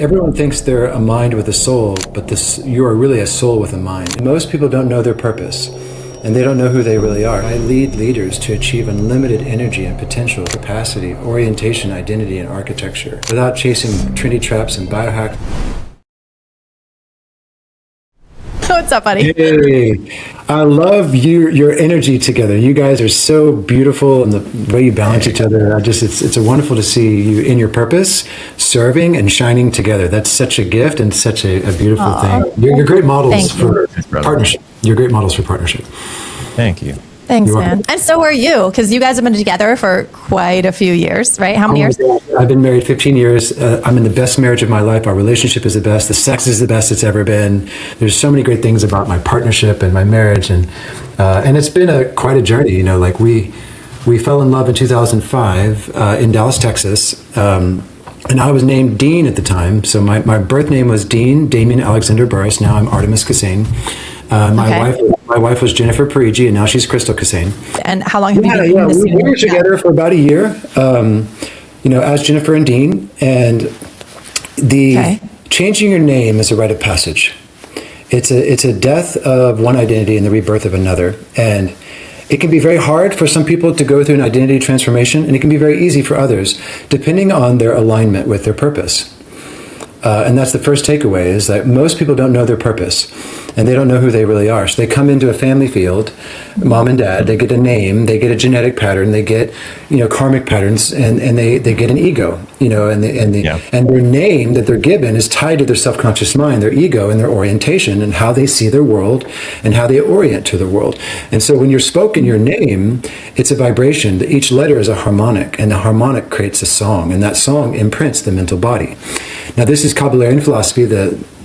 Everyone thinks they're a mind with a soul, but you are really a soul with a mind. Most people don't know their purpose, and they don't know who they really are. I lead leaders to achieve unlimited energy and potential, capacity, orientation, identity, and architecture without chasing Trinity traps and biohacks. What's up, buddy? Hey, I love your energy together. You guys are so beautiful, and the way you balance each other. It's wonderful to see you in your purpose, serving and shining together. That's such a gift and such a beautiful thing. You're great models for partnership. You're great models for partnership. Thank you. Thanks, man. And so are you, because you guys have been together for quite a few years, right? How many years? I've been married 15 years. I'm in the best marriage of my life. Our relationship is the best. The sex is the best it's ever been. There's so many great things about my partnership and my marriage, and it's been quite a journey. You know, like we fell in love in 2005 in Dallas, Texas. And I was named Dean at the time. So my birth name was Dean Damien Alexander Burris. Now I'm Arttemis Keszainn. My wife was Jennifer Parigi, and now she's Crystal Keszainn. And how long have you been this we were together for about a year, as Jennifer and Dean. And changing your name is a rite of passage. It's a death of one identity and the rebirth of another. And it can be very hard for some people to go through an identity transformation, and it can be very easy for others, depending on their alignment with their purpose. And that's the first takeaway, is that most people don't know their purpose, and they don't know who they really are. So they come into a family field, mom and dad, they get a name, they get a genetic pattern, they get, karmic patterns, and they get an ego, and their name that they're given is tied to their subconscious mind, their ego, and their orientation, and how they see their world, and how they orient to the world. And so when you're spoken your name, it's a vibration. Each letter is a harmonic, and the harmonic creates a song, and that song imprints the mental body. Now, this is Kabbalarian philosophy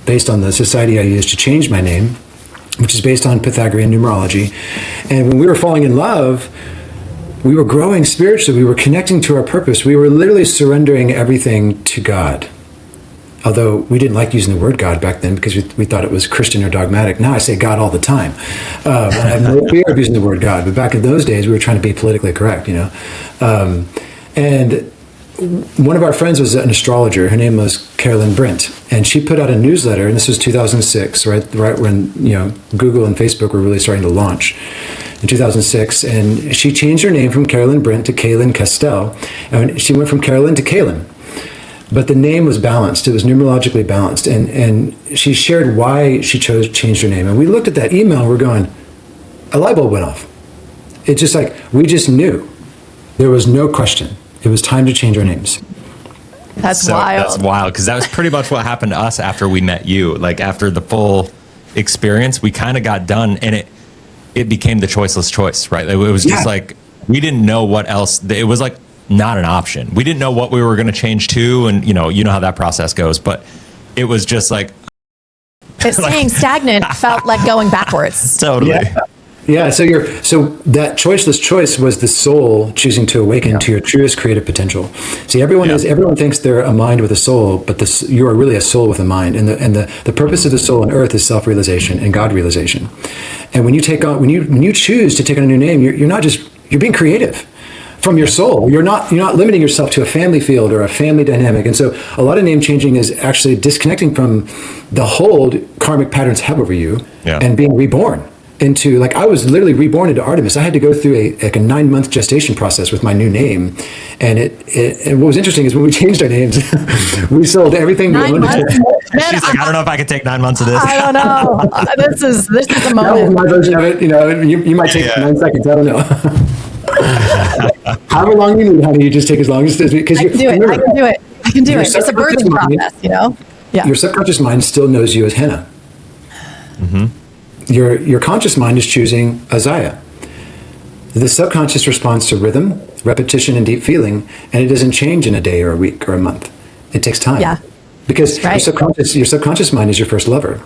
based on the society I use to change my name, which is based on Pythagorean numerology. And when we were falling in love, we were growing spiritually. We were connecting to our purpose. We were literally surrendering everything to God. Although we didn't like using the word God back then because we thought it was Christian or dogmatic. Now I say God all the time. I have no fear of using the word God. But back in those days, we were trying to be politically correct, And one of our friends was an astrologer. Her name was Carolyn Brent, and she put out a newsletter. And this was 2006, right when Google and Facebook were really starting to launch in 2006. And she changed her name from Carolyn Brent to Kaylin Castell, and she went from Carolyn to Kaylin. But the name was balanced; it was numerologically balanced. And she shared why she changed her name. And we looked at that email, and we're going, a light bulb went off. It's just like we just knew. There was no question. It was time to change our names. That's wild. That's wild, because that was pretty much what happened to us after we met you. Like, after the full experience, we kind of got done, and it became the choiceless choice, right? It was just like, we didn't know what else. It was like not an option. We didn't know what we were going to change to, and you know how that process goes. But it was just like, staying stagnant felt like going backwards. Totally. Yeah, so that choiceless choice was the soul choosing to awaken to your truest creative potential. See, everyone thinks they're a mind with a soul, but you are really a soul with a mind. And the purpose of the soul on earth is self-realization and God realization. And when you choose to take on a new name, you're being creative from your soul. You're not limiting yourself to a family field or a family dynamic. And so a lot of name changing is actually disconnecting from the hold karmic patterns have over you and being reborn into, like, I was literally reborn into Artemis. I had to go through a 9-month gestation process with my new name. And and what was interesting is when we changed our names, we sold everything we owned. She's like, I don't know if I could take 9 months of this. I don't know. This is a moment. That was my version of it. You might take 9 seconds. I don't know. However long you need, honey, you just take as long as because I can do it. It's a birthing process, Yeah. Your subconscious mind still knows you as Hannah. Mm-hmm. Your conscious mind is choosing Isaiah. The subconscious responds to rhythm, repetition, and deep feeling, and it doesn't change in a day or a week or a month. It takes time. Yeah. Because your subconscious mind is your first lover.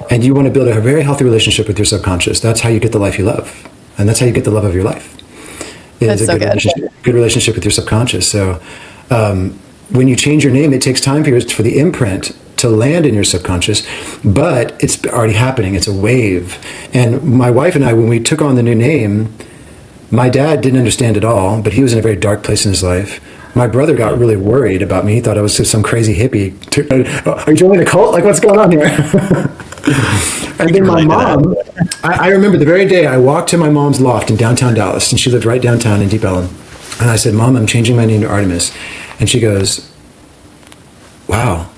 And you want to build a very healthy relationship with your subconscious. That's how you get the life you love. And that's how you get the love of your life. That's so good relationship with your subconscious. So when you change your name, it takes time for the imprint to land in your subconscious, but it's already happening. It's a wave. And my wife and I, when we took on the new name, my dad didn't understand it all, but he was in a very dark place in his life. My brother got really worried about me. He thought I was just some crazy hippie. Are you joining a cult? Like, what's going on here? And then my mom, I remember the very day I walked to my mom's loft in downtown Dallas, and she lived right downtown in Deep Ellum. And I said, Mom, I'm changing my name to Arttemis. And she goes, wow.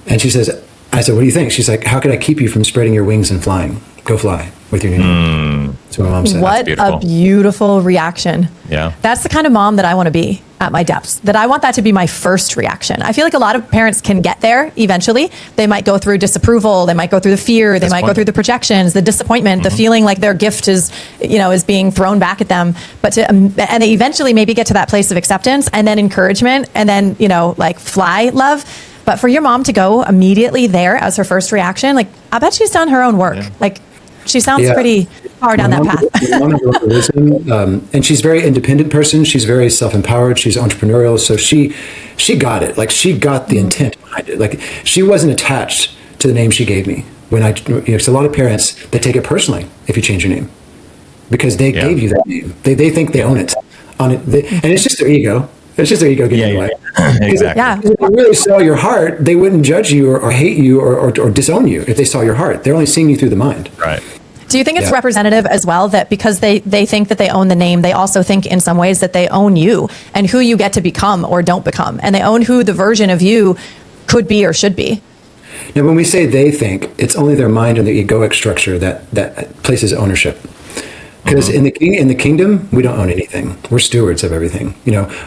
And she says, I said, what do you think? She's like, how could I keep you from spreading your wings and flying? Go fly with your new name. That's what my mom said. What a beautiful reaction. Yeah. That's the kind of mom that I want to be at my depths, that I want that to be my first reaction. I feel like a lot of parents can get there eventually. They might go through disapproval. They might go through the fear. They might go through the projections, the disappointment, the feeling like their gift is, is being thrown back at them. But and they eventually maybe get to that place of acceptance and then encouragement and then, like fly love. But for your mom to go immediately there as her first reaction, like I bet she's done her own work. Yeah. Like she sounds pretty far down that path. My mom has a lot of wisdom, and she's a very independent person. She's very self-empowered. She's entrepreneurial. So she got it. Like she got the intent behind it. Like she wasn't attached to the name she gave me. When it's a lot of parents that take it personally if you change your name because they gave you that name. They think they own it. And it's just their ego. It's just their ego getting away. Exactly. Yeah. If they really saw your heart, they wouldn't judge you or hate you or disown you if they saw your heart. They're only seeing you through the mind. Right. Do you think it's representative as well that because they think that they own the name, they also think in some ways that they own you and who you get to become or don't become, and they own who the version of you could be or should be? Now, when we say they think, it's only their mind and the egoic structure that places ownership. Because in the kingdom, we don't own anything. We're stewards of everything.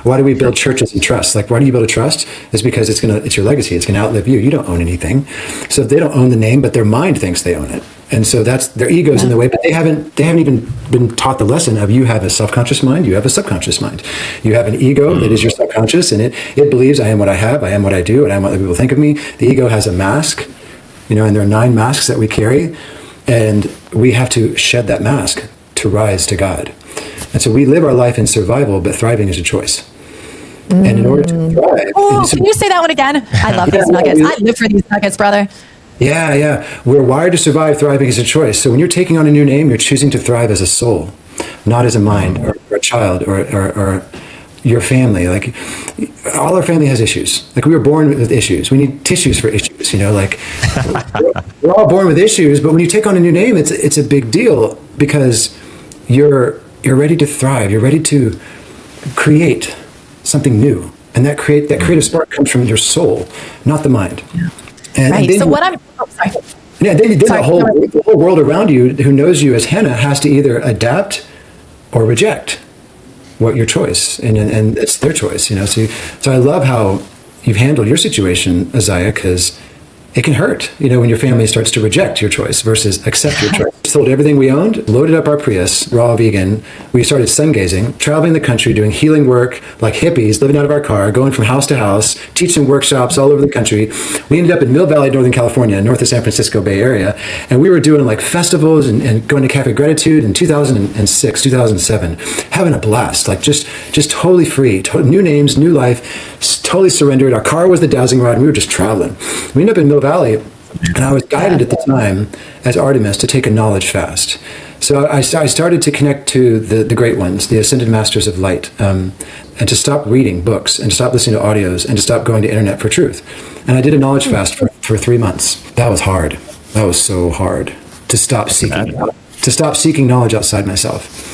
Why do we build churches and trusts? Like, why do you build a trust? It's because it's your legacy. It's going to outlive you. You don't own anything. So they don't own the name, but their mind thinks they own it. And so that's their ego's in the way. But they haven't even been taught the lesson of you have a self-conscious mind, you have a subconscious mind. You have an ego that is your subconscious, and it believes I am what I have, I am what I do, and I am what other people think of me. The ego has a mask, and there are 9 masks that we carry, and we have to shed that mask to rise to God. And so we live our life in survival, but thriving is a choice. And in order to thrive... Can you say that one again? I love these nuggets. I live for these nuggets, brother. Yeah. We're wired to survive. Thriving is a choice. So when you're taking on a new name, you're choosing to thrive as a soul, not as a mind or a child or your family. Like, all our family has issues. Like, we were born with issues. We need tissues for issues, like we're all born with issues, but when you take on a new name, it's a big deal because you're ready to thrive. You're ready to create something new. And that creative spark comes from your soul, not the mind. Yeah. And then so what I'm... Oh, sorry. Yeah, then the whole world around you who knows you as Hannah has to either adapt or reject your choice, and it's their choice, So I love how you've handled your situation, Isaiah, because it can hurt, when your family starts to reject your choice versus accept your choice. Sold everything we owned, loaded up our Prius, raw vegan. We started sun gazing, traveling the country, doing healing work like hippies, living out of our car, going from house to house, teaching workshops all over the country. We ended up in Mill Valley, Northern California, north of San Francisco Bay Area. And we were doing like festivals and going to Cafe Gratitude in 2006, 2007, having a blast, like just totally free, new names, new life, totally surrendered. Our car was the dowsing rod, and we were just traveling. We ended up in Mill Valley, and I was guided at the time as Arttemis to take a knowledge fast. So I started to connect to the great ones, the ascended masters of light, and to stop reading books and to stop listening to audios and to stop going to internet for truth. And I did a knowledge fast for 3 months. That was hard. That was so hard to stop seeking knowledge outside myself.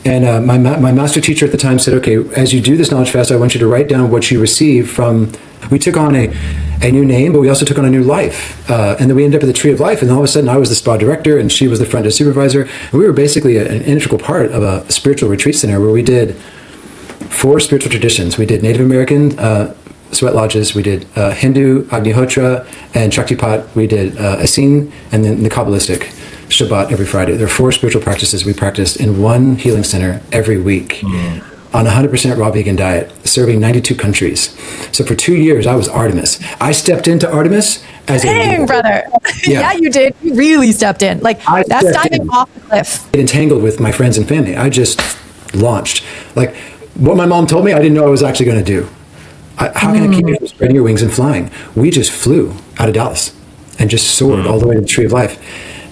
And my master teacher at the time said, okay, as you do this knowledge fast, I want you to write down what you receive from... We took on a new name, but we also took on a new life. And then we ended up at the Tree of Life, and all of a sudden I was the spa director, and she was the front desk supervisor. And we were basically an integral part of a spiritual retreat center where we did 4 spiritual traditions. We did Native American sweat lodges, we did Hindu, Agnihotra, and Shaktipat. We did Essene, and then the Kabbalistic Shabbat every Friday. There are 4 spiritual practices we practiced in one healing center every week on a 100% raw vegan diet, serving 92 countries. So for 2 years, I was Arttemis. I stepped into Arttemis as Dang, brother. Yeah, you did. You really stepped in. Like, that's diving off the cliff. Entangled with my friends and family. I just launched. Like, what my mom told me, I didn't know I was actually going to do. How can I keep you from spreading your wings and flying? We just flew out of Dallas and just soared all the way to the Tree of Life.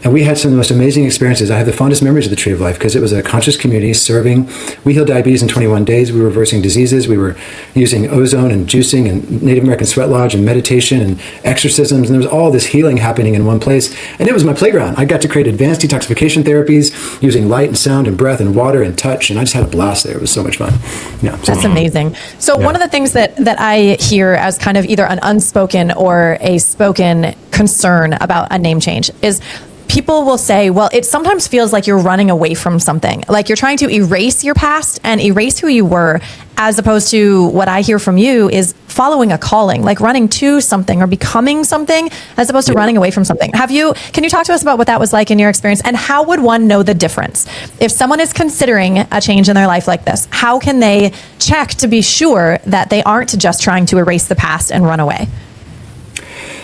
And we had some of the most amazing experiences. I have the fondest memories of the Tree of Life because it was a conscious community serving. We healed diabetes in 21 days. We were reversing diseases. We were using ozone and juicing and Native American sweat lodge and meditation and exorcisms. And there was all this healing happening in one place. And it was my playground. I got to create advanced detoxification therapies using light and sound and breath and water and touch. And I just had a blast there. It was so much fun. Yeah. That's amazing. So one of the things that I hear as kind of either an unspoken or a spoken concern about a name change is people will say, well, it sometimes feels like you're running away from something, like you're trying to erase your past and erase who you were, as opposed to what I hear from you is following a calling, like running to something or becoming something, as opposed to running away from something. Can you talk to us about what that was like in your experience, and how would one know the difference? If someone is considering a change in their life like this, how can they check to be sure that they aren't just trying to erase the past and run away?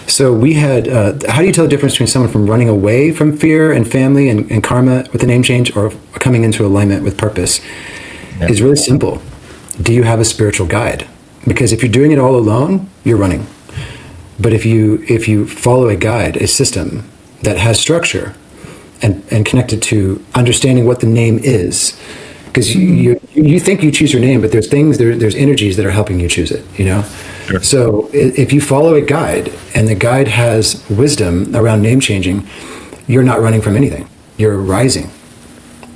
So we had, how do you tell the difference between someone from running away from fear and family and karma with a name change or coming into alignment with purpose? Yeah. It's really simple. Do you have a spiritual guide? Because if you're doing it all alone, you're running. But if you follow a guide, a system that has structure and connected to understanding what the name is, because you think you choose your name, but there's energies that are helping you choose it, you know? Sure. So if you follow a guide and the guide has wisdom around name changing, you're not running from anything. You're rising.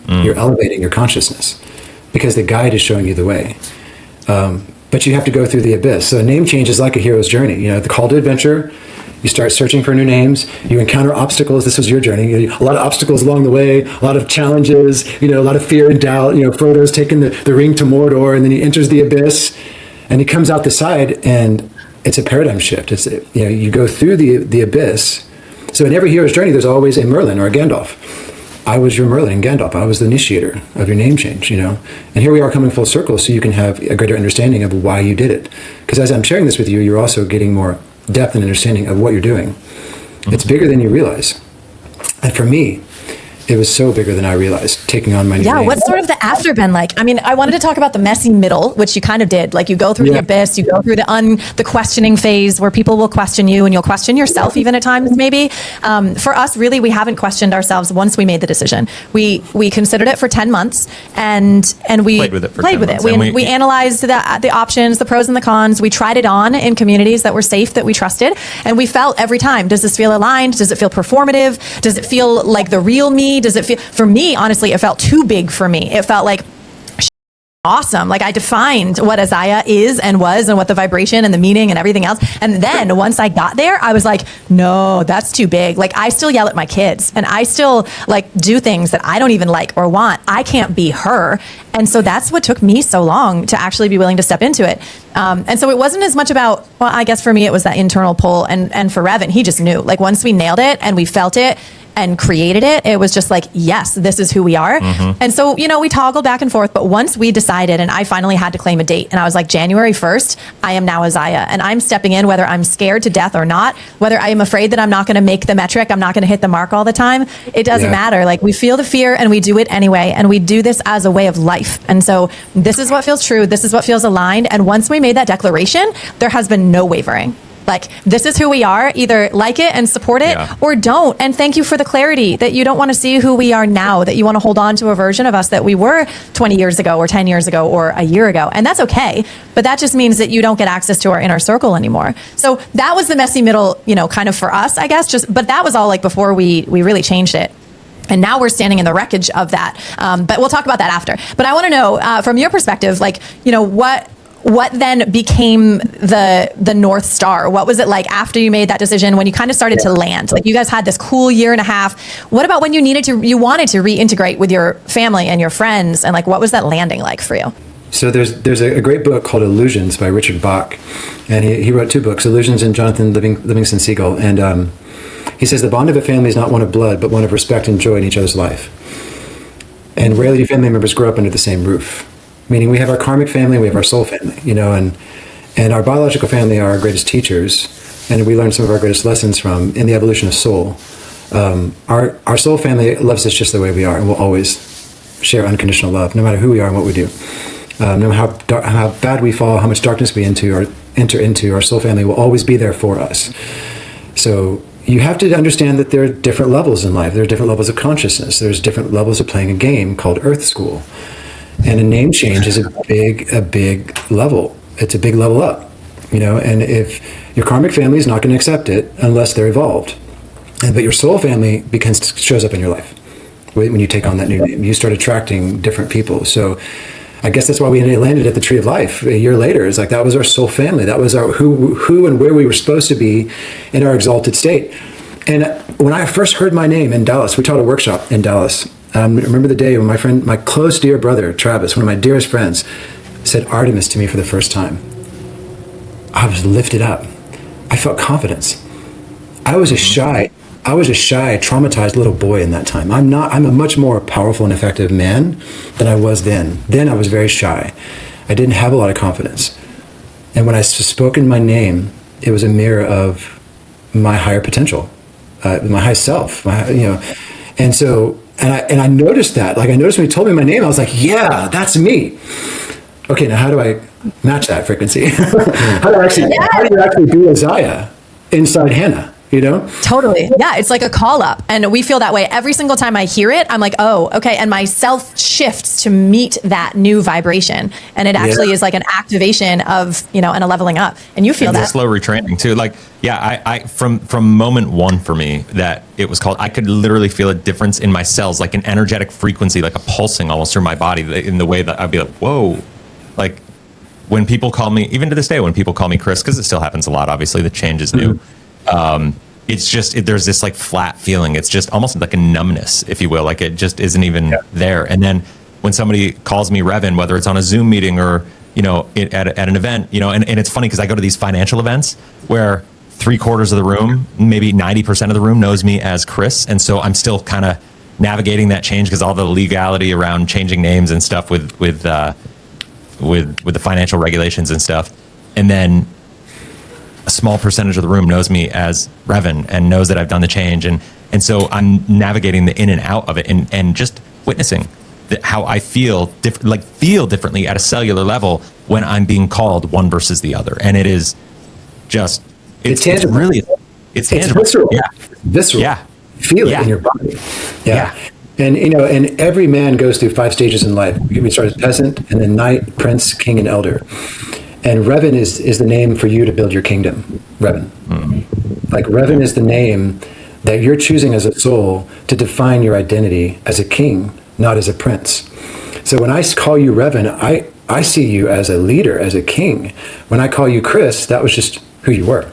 You're elevating your consciousness because the guide is showing you the way. But you have to go through the abyss. So a name change is like a hero's journey. You know, the call to adventure, you start searching for new names, you encounter obstacles. This was your journey. A lot of obstacles along the way, a lot of challenges, you know, a lot of fear and doubt. You know, Frodo's taking the ring to Mordor and then he enters the abyss and he comes out the side and it's a paradigm shift. It's, you know, you go through the abyss. So in every hero's journey, there's always a Merlin or a Gandalf. I was your Merlin and Gandalf. I was the initiator of your name change, you know. And here we are coming full circle so you can have a greater understanding of why you did it. Because as I'm sharing this with you, you're also getting more depth and understanding of what you're doing. Mm-hmm. It's bigger than you realize. And for me, it was so bigger than I realized, taking on my new name. What's sort of the after been like? I mean, I wanted to talk about the messy middle, which you kind of did. Like you go through the abyss, you go through the questioning phase where people will question you and you'll question yourself even at times maybe. For us, really, we haven't questioned ourselves once we made the decision. We considered it for 10 months and we played with it. We analyzed the options, the pros and the cons. We tried it on in communities that were safe, that we trusted. And we felt every time, does this feel aligned? Does it feel performative? Does it feel like the real me? Does it feel, for me, honestly, it felt too big for me. It felt like awesome. Like I defined what Isaiah is and was and what the vibration and the meaning and everything else. And then once I got there, I was like, no, that's too big. Like I still yell at my kids and I still like do things that I don't even like or want. I can't be her. And so that's what took me so long to actually be willing to step into it. And so it wasn't as much about, well, I guess for me, it was that internal pull. And for Revan, he just knew, like once we nailed it and we felt it and created it, it was just like, yes, this is who we are. Mm-hmm. And so, you know, we toggled back and forth, but once we decided and I finally had to claim a date and I was like, January 1st, I am now Isaiah and I'm stepping in whether I'm scared to death or not, whether I am afraid that I'm not going to make the metric, I'm not going to hit the mark all the time. It doesn't matter. Like we feel the fear and we do it anyway. And we do this as a way of life. And so this is what feels true. This is what feels aligned. And once we made that declaration, there has been no wavering. Like, this is who we are, either like it and support it or don't. And thank you for the clarity that you don't want to see who we are now, that you want to hold on to a version of us that we were 20 years ago or 10 years ago or a year ago. And that's okay. But that just means that you don't get access to our inner circle anymore. So that was the messy middle, you know, kind of for us, I guess, but that was all like before we really changed it. And now we're standing in the wreckage of that. But we'll talk about that after. But I want to know from your perspective, like, you know, what then became the North Star? What was it like after you made that decision, when you kind of started to land? Like you guys had this cool year and a half. What about when you wanted to reintegrate with your family and your friends? And like, what was that landing like for you? So there's a great book called Illusions by Richard Bach. And he wrote 2 books, Illusions and Jonathan Livingston Seagull. And he says the bond of a family is not one of blood, but one of respect and joy in each other's life. And rarely do family members grow up under the same roof. Meaning we have our karmic family, we have our soul family, you know, and our biological family are our greatest teachers, and we learn some of our greatest lessons from in the evolution of soul. Our soul family loves us just the way we are, and will always share unconditional love, no matter who we are and what we do. No matter how bad we fall, how much darkness we enter into, our soul family will always be there for us. So, you have to understand that there are different levels in life. There are different levels of consciousness. There's different levels of playing a game called Earth School. And a name change is a big level. It's a big level up, and if your karmic family is not going to accept it unless they're evolved. But your soul family shows up in your life. When you take on that new name, you start attracting different people. So I guess that's why we landed at the Tree of Life a year later. It's like that was our soul family. That was our who and where we were supposed to be in our exalted state. And when I first heard my name in Dallas, we taught a workshop in Dallas. I remember the day when my close dear brother, Travis, one of my dearest friends, said Artemis to me for the first time. I was lifted up. I felt confidence. I was a shy, traumatized little boy in that time. I'm a much more powerful and effective man than I was then. Then I was very shy. I didn't have a lot of confidence. And when I spoke in my name, it was a mirror of my higher potential, my high self, and so, and I noticed that, I noticed when he told me my name, I was like, yeah, that's me. Okay, now how do I match that frequency? How do you actually be Isaiah inside Hannah? Totally. Yeah. It's like a call up. And we feel that way every single time I hear it. I'm like, oh, okay. And my self shifts to meet that new vibration. And it actually is like an activation of, and a leveling up. And you feel that. Slow retraining too. I from moment one for me that it was called, I could literally feel a difference in my cells, like an energetic frequency, like a pulsing almost through my body in the way that I'd be like, whoa, like when people call me, even to this day, when people call me Chris, because it still happens a lot, obviously the change is new. It's just, there's this like flat feeling. It's just almost like a numbness, if you will. Like it just isn't even there. And then when somebody calls me Revan, whether it's on a Zoom meeting or, at an event, and it's funny because I go to these financial events where 3/4 of the room, maybe 90% of the room knows me as Chris. And so I'm still kind of navigating that change because all the legality around changing names and stuff with the financial regulations and stuff. And then a small percentage of the room knows me as Revan and knows that I've done the change. And so I'm navigating the in and out of it and just witnessing how I feel differently at a cellular level when I'm being called one versus the other. And it is just, it's tangible. It's tangible. Visceral. Yeah. Visceral. Yeah. Feel it in your body. Yeah. And, and every man goes through 5 stages in life. We start as peasant and then knight, prince, king, and elder. And Revan is the name for you to build your kingdom. Revan. Like Revan is the name that you're choosing as a soul to define your identity as a king, not as a prince. So when I call you Revan, I see you as a leader, as a king. When I call you Chris, that was just who you were.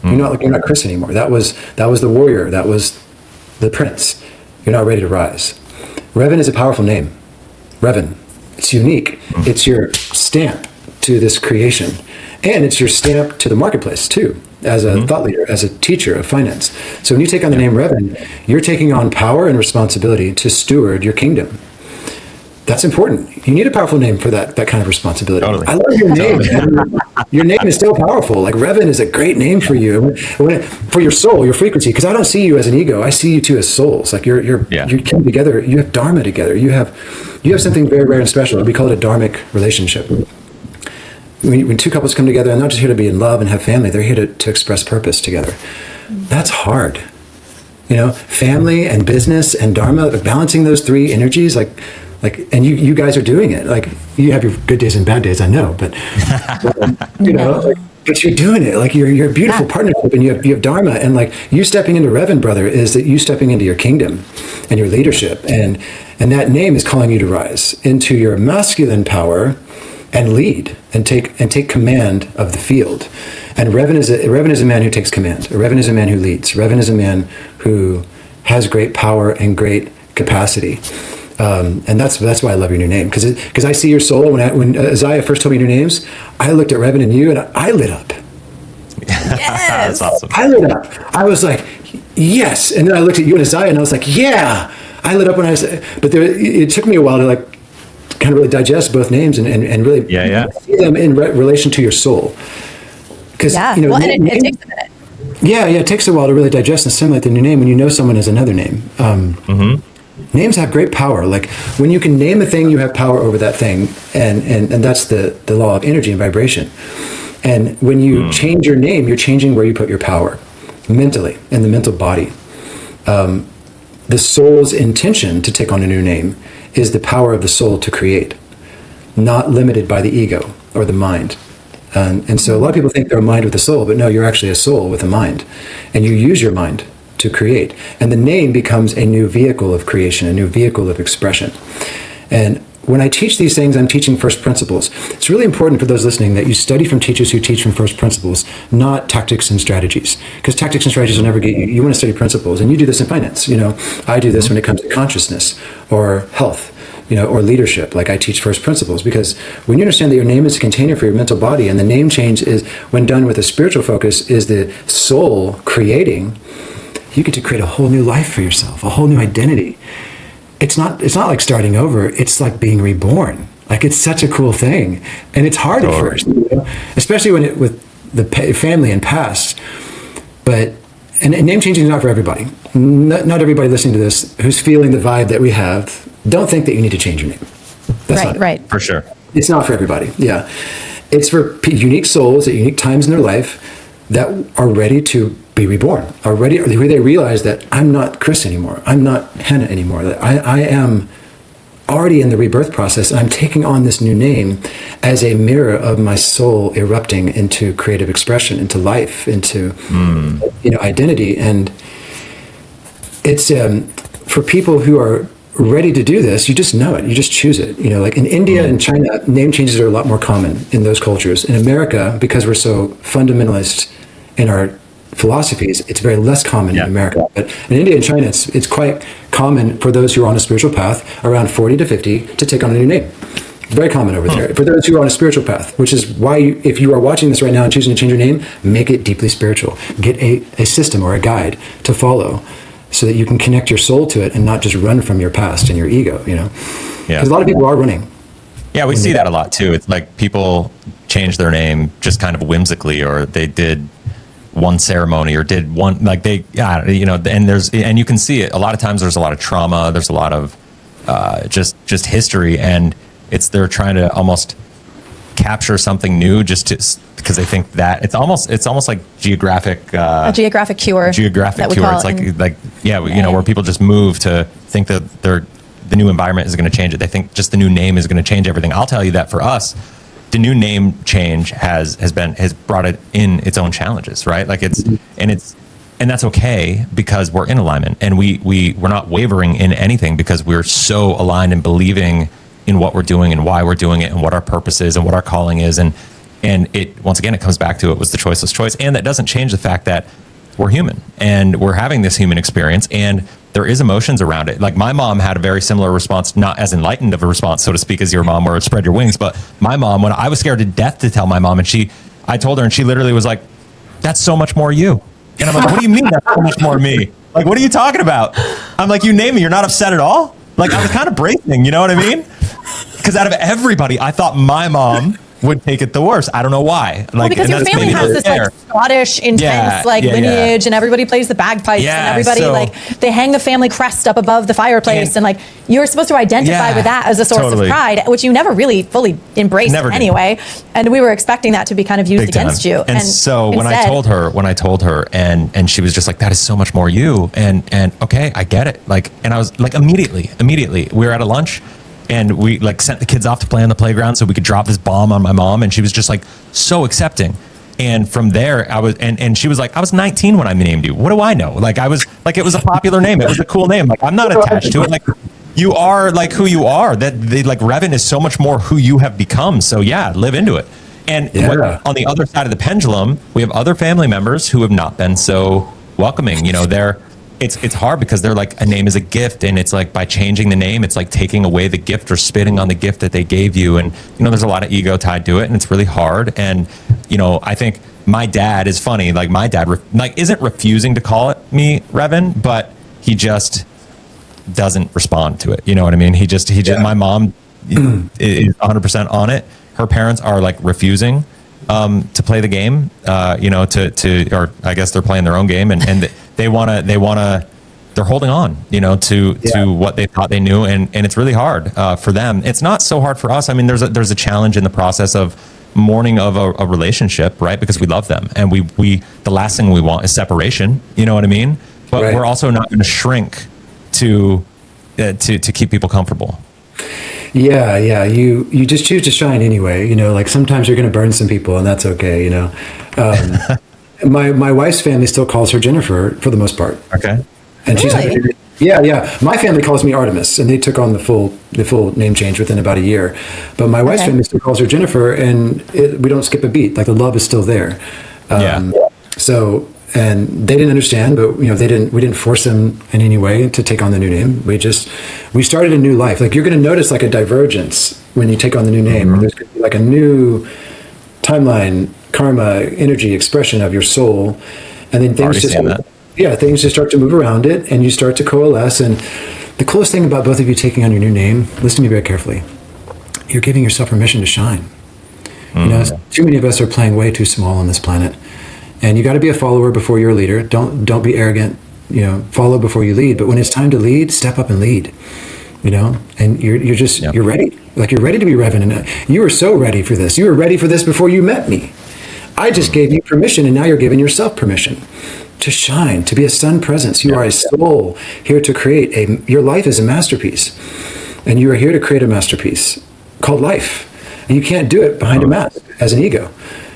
You're not Chris anymore. That was the warrior. That was the prince. You're not ready to rise. Revan is a powerful name. Revan. It's unique. It's your stamp to this creation. And it's your stamp to the marketplace too, as a thought leader, as a teacher of finance. So when you take on the name Revan, you're taking on power and responsibility to steward your kingdom. That's important. You need a powerful name for that kind of responsibility. Totally. I love your name. Your name is still powerful. Like Revan is a great name for you, for your soul, your frequency. Because I don't see you as an ego. I see you two as souls. Like you came together. You have dharma together. You have something very rare and special. We call it a dharmic relationship. When two couples come together, they're not just here to be in love and have family. They're here to express purpose together. That's hard. Family and business and dharma, balancing those 3 energies, and you guys are doing it. Like you have your good days and bad days, I know, but but you're doing it. Like you're a beautiful partnership, and you have dharma, and like you stepping into Revan, brother, is that you stepping into your kingdom and your leadership, and that name is calling you to rise into your masculine power and lead and take command of the field. And Revan is a man who takes command. Revan is a man who leads. Revan is a man who has great power and great capacity. And that's why I love your new name, because I see your soul. When Isaiah first told me your names, I looked at Revan and you, and I lit up. Yes. That's awesome. I lit up. I was like, yes. And then I looked at you and Isaiah, and I was like, yeah. I lit up when I said, but it took me a while to kind of really digest both names and really see them in relation to your soul. Because it takes a minute. Yeah, it takes a while to really digest and assimilate the new name when you know someone as another name. Names have great power. Like when you can name a thing, you have power over that thing, and that's the law of energy and vibration. And when you change your name, you're changing where you put your power. mentally, in the mental body. The soul's intention to take on a new name is the power of the soul to create, not limited by the ego or the mind. And so a lot of people think they're a mind with a soul, but no, you're actually a soul with a mind. And you use your mind to create. And the name becomes a new vehicle of creation, a new vehicle of expression. And when I teach these things, I'm teaching first principles. It's really important for those listening that you study from teachers who teach from first principles, not tactics and strategies. Because tactics and strategies will never get you. You want to study principles, and you do this in finance. I do this when it comes to consciousness or health, or leadership. Like, I teach first principles, because when you understand that your name is a container for your mental body, and the name change is, when done with a spiritual focus, is the soul creating, you get to create a whole new life for yourself, a whole new identity. It's not like starting over. It's like being reborn. Like, it's such a cool thing, and it's hard at first, especially when with the family and past. But and name changing is not for everybody. Not everybody listening to this who's feeling the vibe that we have. Don't think that you need to change your name. That's right. For sure. It's not for everybody. Yeah, it's for unique souls at unique times in their life that are ready to be reborn, are ready, or they realize that I'm not Chris anymore, I'm not Hannah anymore, that I am already in the rebirth process, and I'm taking on this new name as a mirror of my soul erupting into creative expression, into life, into identity. And it's for people who are ready to do this, you just know it, you just choose it. Like in India and China, name changes are a lot more common in those cultures. In America, because we're so fundamentalist in our philosophies, it's very less common in America. But in India and China, it's quite common for those who are on a spiritual path, around 40 to 50, to take on a new name. Very common over there. For those who are on a spiritual path, which is why if you are watching this right now and choosing to change your name, make it deeply spiritual. Get a system or a guide to follow, so that you can connect your soul to it and not just run from your past and your ego, Because a lot of people are running. Yeah, we see that a lot too. It's like people change their name just kind of whimsically, or they did one ceremony or did one, like and you can see it. A lot of times there's a lot of trauma, there's a lot of just history, and they're trying to almost capture something new because they think that it's almost like geographic a geographic cure. Geographic cure. It's where people just move to think that the new environment is going to change it. They think just the new name is going to change everything. I'll tell you that for us, the new name change has brought it in its own challenges, right? Like and that's okay, because we're in alignment, and we're not wavering in anything, because we're so aligned and believing in what we're doing and why we're doing it and what our purpose is and what our calling is. And it, once again, it comes back to, it was the choiceless choice. And that doesn't change the fact that we're human and we're having this human experience, and there is emotions around it. Like, my mom had a very similar response, not as enlightened of a response, so to speak, as your mom, where it spread your wings. But my mom, when I was scared to death to tell my mom, and I told her, and she literally was like, "That's so much more you." And I'm like, "What do you mean that's so much more me? Like, what are you talking about?" I'm like, "You name me, you're not upset at all?" Like, I was kind of bracing, you know what I mean? Because out of everybody, I thought my mom would take it the worst. I don't know why. Like, because your family has this like Scottish intense lineage, and everybody plays the bagpipes, and everybody they hang the family crest up above the fireplace, and like you're supposed to identify with that as a source of pride, which you never really fully embraced anyway. And we were expecting that to be kind of used against you. And so when I told her, and she was just like, "That is so much more you," and okay, I get it. Like, and I was like, immediately, we were at a lunch, and we like sent the kids off to play on the playground so we could drop this bomb on my mom, and she was just like so accepting. And from there, I was, and she was like, "I was 19 when I named you. What do I know?" Like, I was like, it was a popular name. It was a cool name. Like, I'm not attached to it. Like, you are like who you are. That they like Revan is so much more who you have become. So yeah, live into it. And on the other side of the pendulum, we have other family members who have not been so welcoming. It's hard, because they're like, a name is a gift, and it's like, by changing the name, it's like taking away the gift or spitting on the gift that they gave you. And there's a lot of ego tied to it, and it's really hard. And I think my dad is funny. Like, my dad isn't refusing to call it me Revan, but he just doesn't respond to it. You know what I mean? He just my mom is 100% on it. Her parents are like refusing to play the game, or I guess they're playing their own game, and they want to, they're holding on, to what they thought they knew. And it's really hard for them. It's not so hard for us. I mean, there's a challenge in the process of mourning of a relationship, right? Because we love them, and we the last thing we want is separation. You know what I mean? But Right. we're also not going to shrink to keep people comfortable. Yeah, yeah. You just choose to shine anyway. Like sometimes you're going to burn some people, and that's okay. My wife's family still calls her Jennifer for the most part, Okay. and she's Really? yeah. My family calls me Artemis, and they took on the full name change within about a year. But my wife's Okay. family still calls her Jennifer, and we don't skip a beat. Like the love is still there. Yeah. So, and they didn't understand, but we didn't force them in any way to take on the new name. We started a new life. Like you're going to notice like a divergence when you take on the new name. Mm-hmm. There's going to be like a new timeline, karma, energy, expression of your soul, and then Already seeing that. things just start to move around it, and you start to coalesce. And the coolest thing about both of you taking on your new name, listen to me very carefully. You're giving yourself permission to shine. Too many of us are playing way too small on this planet. And you got to be a follower before you're a leader. Don't be arrogant. Follow before you lead. But when it's time to lead, step up and lead. And you're ready. Like you're ready to be reverent. You were so ready for this. You were ready for this before you met me. I just gave you permission, and now you're giving yourself permission to shine, to be a sun presence. You are a soul here to create your life is a masterpiece, and you are here to create a masterpiece called life. And you can't do it behind a mask as an ego.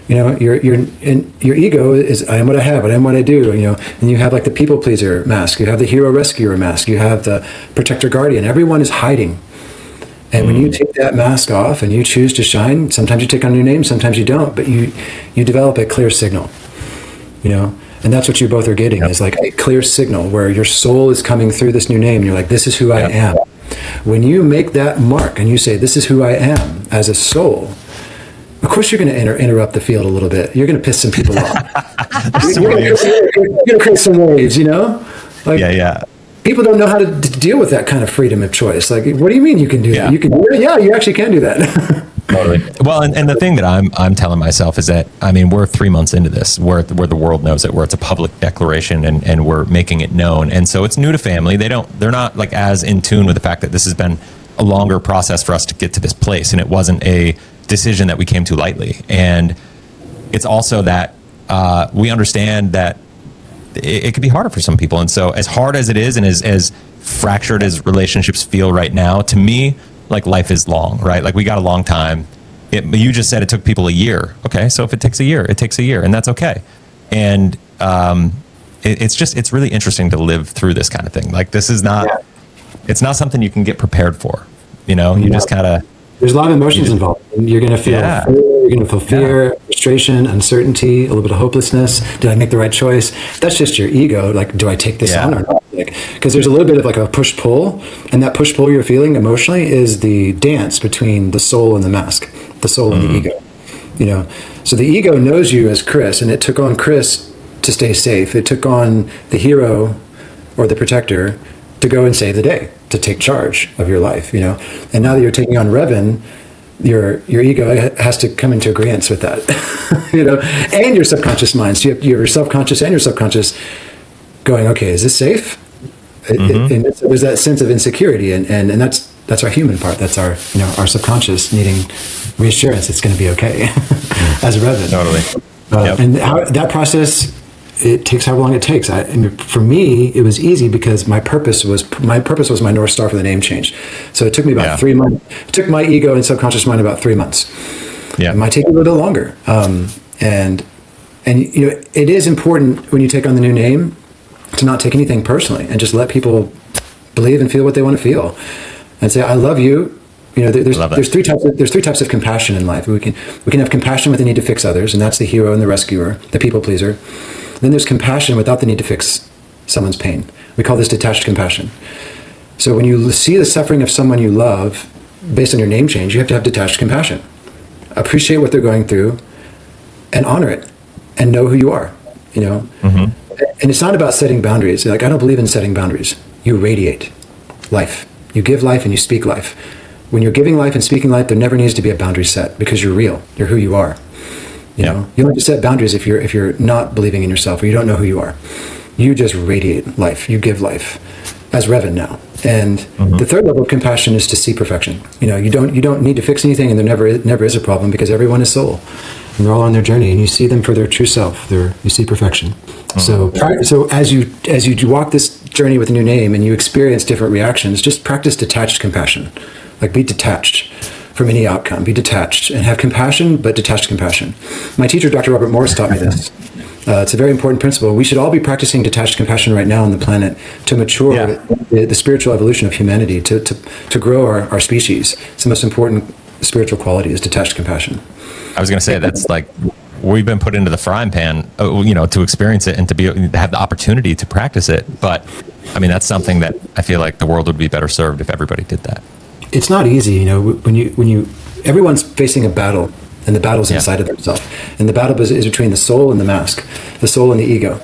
Your ego is I am what I have, I am what I do. And you have like the people pleaser mask, you have the hero rescuer mask, you have the protector guardian. Everyone is hiding. And when you take that mask off and you choose to shine, sometimes you take on a new name, sometimes you don't, but you develop a clear signal. And that's what you both are getting is like a clear signal where your soul is coming through this new name. And you're like, this is who I am. When you make that mark and you say, this is who I am as a soul, of course you're going to interrupt the field a little bit. You're going to piss some people off. You're going to create some waves, Like, Yeah. people don't know how to deal with that kind of freedom of choice. Like, what do you mean you can do that? You can do it? Yeah, you actually can do that. Totally. Well, and the thing that I'm telling myself is that, we're 3 months into this, where the world knows it, where it's a public declaration and we're making it known. And so it's new to family. They're not like as in tune with the fact that this has been a longer process for us to get to this place. And it wasn't a decision that we came to lightly. And it's also that we understand that it could be harder for some people. And so as hard as it is, and as fractured as relationships feel right now, to me, like life is long, right? Like we got a long time. You just said it took people a year. Okay. So if it takes a year, it takes a year, and that's okay. And it's really interesting to live through this kind of thing. Like this is not, it's not something you can get prepared for. You just kind of, there's a lot of emotions involved. You're going to feel fear, you're going to feel fear, frustration, uncertainty, a little bit of hopelessness. Did I make the right choice? That's just your ego. Like, do I take this on or not? Because there's a little bit of like a push-pull, and that push-pull you're feeling emotionally is the dance between the soul and the mask, the soul and the ego. So the ego knows you as Chris, and it took on Chris to stay safe. It took on the hero or the protector to go and save the day, to take charge of your life, And now that you're taking on Revan, your ego has to come into agreement with that, and your subconscious mind. So you have your self-conscious and your subconscious going, okay, is this safe? And there's that sense of insecurity, and that's our human part. That's our our subconscious needing reassurance. It's going to be okay as a Revan. Totally. And that process, it takes however long it takes. For me, it was easy because my purpose was my North Star for the name change. So it took me about 3 months. It took my ego and subconscious mind about 3 months. Yeah. It might take a little longer. And it is important when you take on the new name to not take anything personally and just let people believe and feel what they want to feel, and say, I love you. There's three types of compassion in life. We can have compassion with the need to fix others, and that's the hero and the rescuer, the people pleaser. Then there's compassion without the need to fix someone's pain. We call this detached compassion. So when you see the suffering of someone you love based on your name change, you have to have detached compassion. Appreciate what they're going through and honor it and know who you are, And it's not about setting boundaries. Like, I don't believe in setting boundaries. You radiate life. You give life and you speak life. When you're giving life and speaking life, there never needs to be a boundary set because you're real. You're who you are. You don't have to set boundaries if you're not believing in yourself or you don't know who you are. You just radiate life. You give life. as Revan now. And the third level of compassion is to see perfection. You don't need to fix anything, and there never is a problem, because everyone is soul, and they're all on their journey, and you see them for their true self. You see perfection. So as you walk this journey with a new name and you experience different reactions, just practice detached compassion. Like, be detached from any outcome. Be detached and have compassion, but detached compassion. My teacher, Dr. Robert Morris, taught me this. It's a very important principle. We should all be practicing detached compassion right now on the planet to mature the spiritual evolution of humanity, to grow our species. It's the most important spiritual quality, is detached compassion. I was going to say, that's like, we've been put into the frying pan, to experience it and to have the opportunity to practice it. But I mean, that's something that I feel like the world would be better served if everybody did that. It's not easy, when everyone's facing a battle, and the battle's inside of themselves. And the battle is between the soul and the mask, the soul and the ego.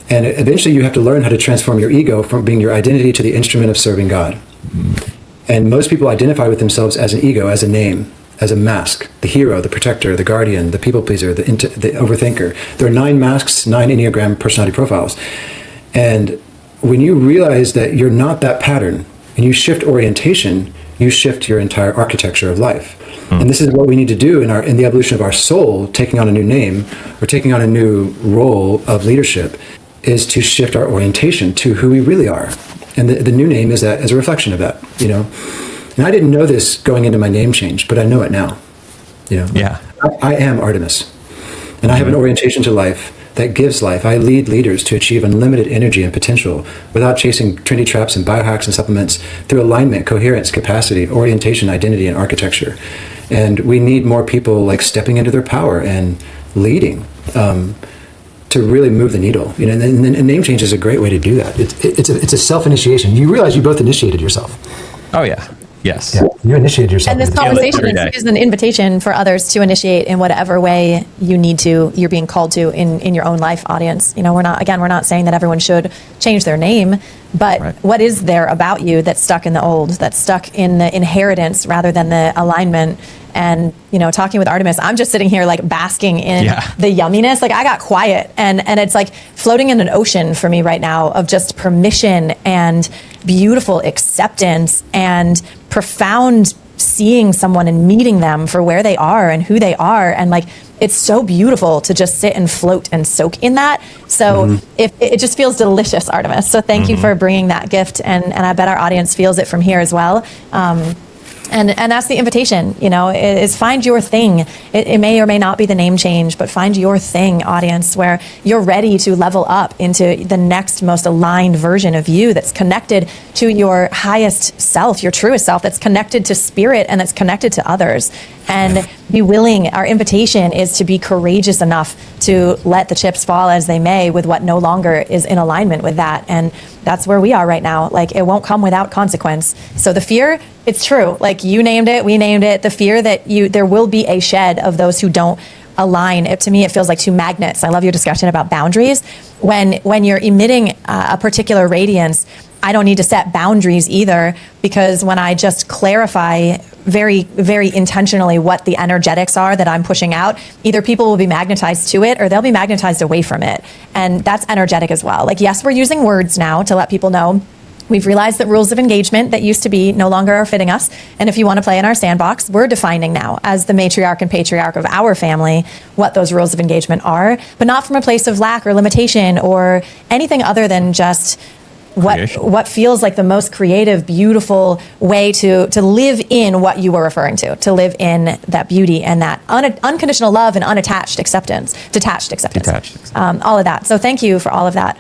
And eventually you have to learn how to transform your ego from being your identity to the instrument of serving God. And most people identify with themselves as an ego, as a name, as a mask: the hero, the protector, the guardian, the people pleaser, the overthinker. There are 9 masks, 9 Enneagram personality profiles. And when you realize that you're not that pattern, and you shift orientation, you shift your entire architecture of life. And this is what we need to do in the evolution of our soul, taking on a new name or taking on a new role of leadership, is to shift our orientation to who we really are. And the new name is that, as a reflection of that, And I didn't know this going into my name change, but I know it now. I am Arttemis, and I have an orientation to life that gives life. I lead leaders to achieve unlimited energy and potential without chasing trendy traps and biohacks and supplements, through alignment, coherence, capacity, orientation, identity, and architecture. And we need more people like stepping into their power and leading to really move the needle. And name change is a great way to do that. It's a self-initiation. You realize you both initiated yourself. Oh yeah. Yes. Yeah, you initiated yourself. And this conversation is an invitation for others to initiate in whatever way you're being called to in your own life, audience. We're not saying that everyone should change their name, but what is there about you that's stuck in the old, that's stuck in the inheritance rather than the alignment? And, talking with Arttemis, I'm just sitting here like basking in the yumminess. Like, I got quiet, and it's like floating in an ocean for me right now of just permission and beautiful acceptance and profound seeing someone and meeting them for where they are and who they are. And like, it's so beautiful to just sit and float and soak in that. So it just feels delicious, Arttemis. So thank you for bringing that gift. And I bet our audience feels it from here as well. And that's the invitation, is find your thing. It may or may not be the name change, but find your thing, audience, where you're ready to level up into the next most aligned version of you that's connected to your highest self, your truest self, that's connected to spirit and that's connected to others. And be willing, our invitation is to be courageous enough to let the chips fall as they may with what no longer is in alignment with that. And that's where we are right now. Like, it won't come without consequence. So the fear, it's true. Like, you named it, we named it. The fear that there will be a shed of those who don't align. To me, it feels like 2 magnets. I love your discussion about boundaries. When you're emitting a particular radiance, I don't need to set boundaries either, because when I just clarify very, very intentionally what the energetics are that I'm pushing out, either people will be magnetized to it or they'll be magnetized away from it. And that's energetic as well. Like, yes, we're using words now to let people know we've realized that rules of engagement that used to be no longer are fitting us. And if you want to play in our sandbox, we're defining now as the matriarch and patriarch of our family what those rules of engagement are, but not from a place of lack or limitation or anything other than just what feels like the most creative, beautiful way to live in what you were referring to live in that beauty and that unconditional love and unattached acceptance, detached acceptance, all of that. So thank you for all of that.